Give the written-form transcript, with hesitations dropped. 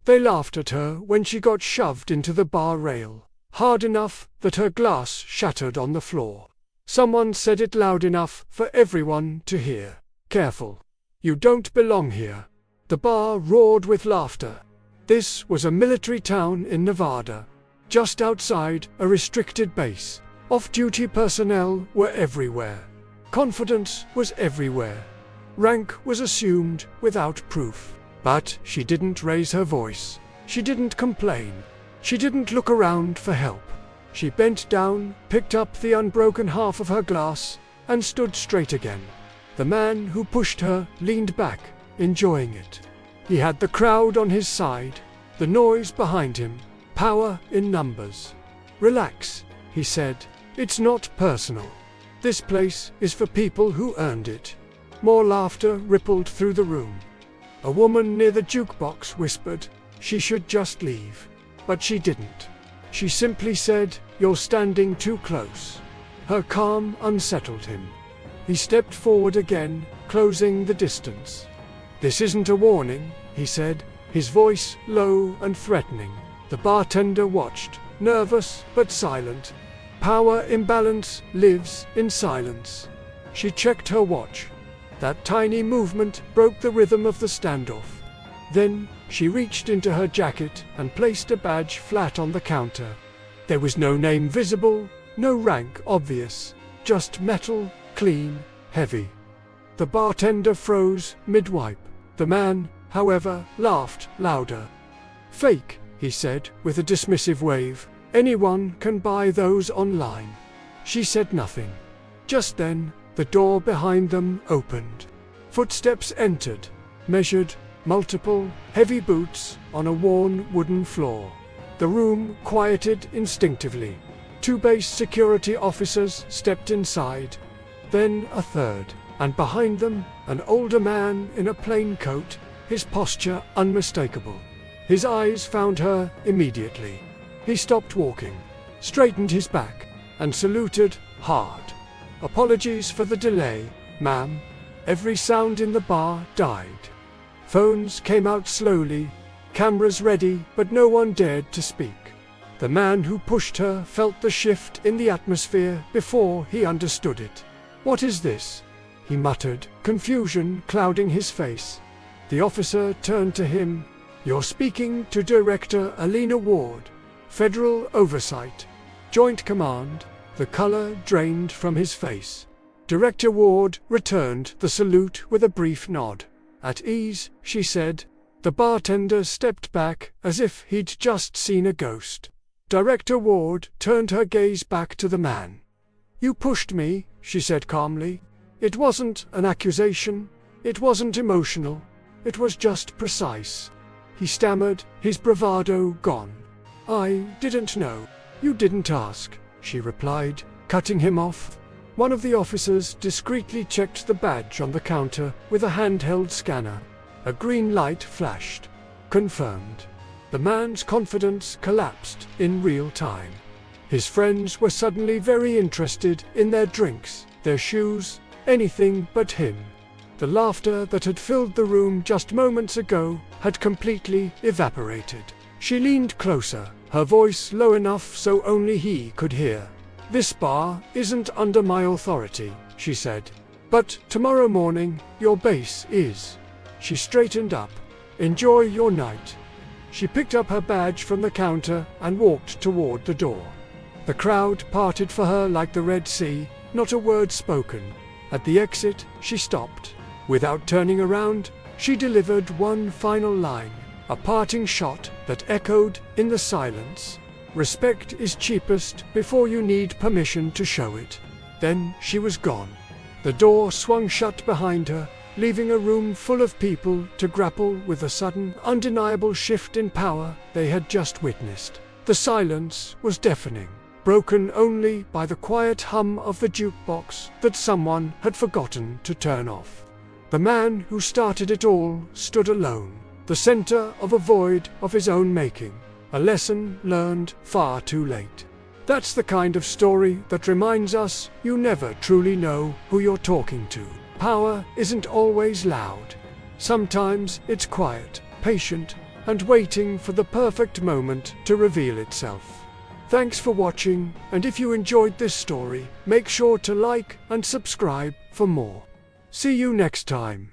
They laughed at her when she got shoved into the bar rail, hard enough that her glass shattered on the floor. Someone said it loud enough for everyone to hear. "Careful. You don't belong here." The bar roared with laughter. This was a military town in Nevada, just outside a restricted base. Off-duty personnel were everywhere. Confidence was everywhere. Rank was assumed without proof. But she didn't raise her voice. She didn't complain. She didn't look around for help. She bent down, picked up the unbroken half of her glass, and stood straight again. The man who pushed her leaned back, enjoying it. He had the crowd on his side, the noise behind him, power in numbers. "Relax," he said. "It's not personal. This place is for people who earned it." More laughter rippled through the room. A woman near the jukebox whispered she should just leave. But she didn't. She simply said, "You're standing too close." Her calm unsettled him. He stepped forward again, closing the distance. "This isn't a warning," he said, his voice low and threatening. The bartender watched, nervous but silent. Power imbalance lives in silence. She checked her watch. That tiny movement broke the rhythm of the standoff. Then she reached into her jacket and placed a badge flat on the counter. There was no name visible, no rank obvious, just metal, clean, heavy. The bartender froze mid-wipe. The man, however, laughed louder. "Fake," he said with a dismissive wave. "Anyone can buy those online." She said nothing. Just then, the door behind them opened. Footsteps entered, measured, multiple, heavy boots on a worn wooden floor. The room quieted instinctively. 2 base security officers stepped inside. Then a third, and behind them, an older man in a plain coat, his posture unmistakable. His eyes found her immediately. He stopped walking, straightened his back, and saluted hard. "Apologies for the delay, ma'am." Every sound in the bar died. Phones came out slowly, cameras ready, but no one dared to speak. The man who pushed her felt the shift in the atmosphere before he understood it. "What is this?" he muttered, confusion clouding his face. The officer turned to him. "You're speaking to Director Alina Ward, Federal Oversight, Joint Command." The color drained from his face. Director Ward returned the salute with a brief nod. "At ease," she said. The bartender stepped back as if he'd just seen a ghost. Director Ward turned her gaze back to the man. "You pushed me," she said calmly. "It wasn't an accusation. It wasn't emotional. It was just precise." He stammered, his bravado gone. "I didn't know. You didn't ask," she replied, cutting him off. One of the officers discreetly checked the badge on the counter with a handheld scanner. A green light flashed. Confirmed. The man's confidence collapsed in real time. His friends were suddenly very interested in their drinks, their shoes, anything but him. The laughter that had filled the room just moments ago had completely evaporated. She leaned closer, her voice low enough so only he could hear. "This bar isn't under my authority," she said. "But tomorrow morning, your base is." She straightened up. "Enjoy your night." She picked up her badge from the counter and walked toward the door. The crowd parted for her like the Red Sea, not a word spoken. At the exit, she stopped. Without turning around, she delivered one final line, a parting shot that echoed in the silence. "Respect is cheapest before you need permission to show it." Then she was gone. The door swung shut behind her, leaving a room full of people to grapple with the sudden, undeniable shift in power they had just witnessed. The silence was deafening, broken only by the quiet hum of the jukebox that someone had forgotten to turn off. The man who started it all stood alone, the center of a void of his own making, a lesson learned far too late. That's the kind of story that reminds us you never truly know who you're talking to. Power isn't always loud. Sometimes it's quiet, patient, and waiting for the perfect moment to reveal itself. Thanks for watching, and if you enjoyed this story, make sure to like and subscribe for more. See you next time.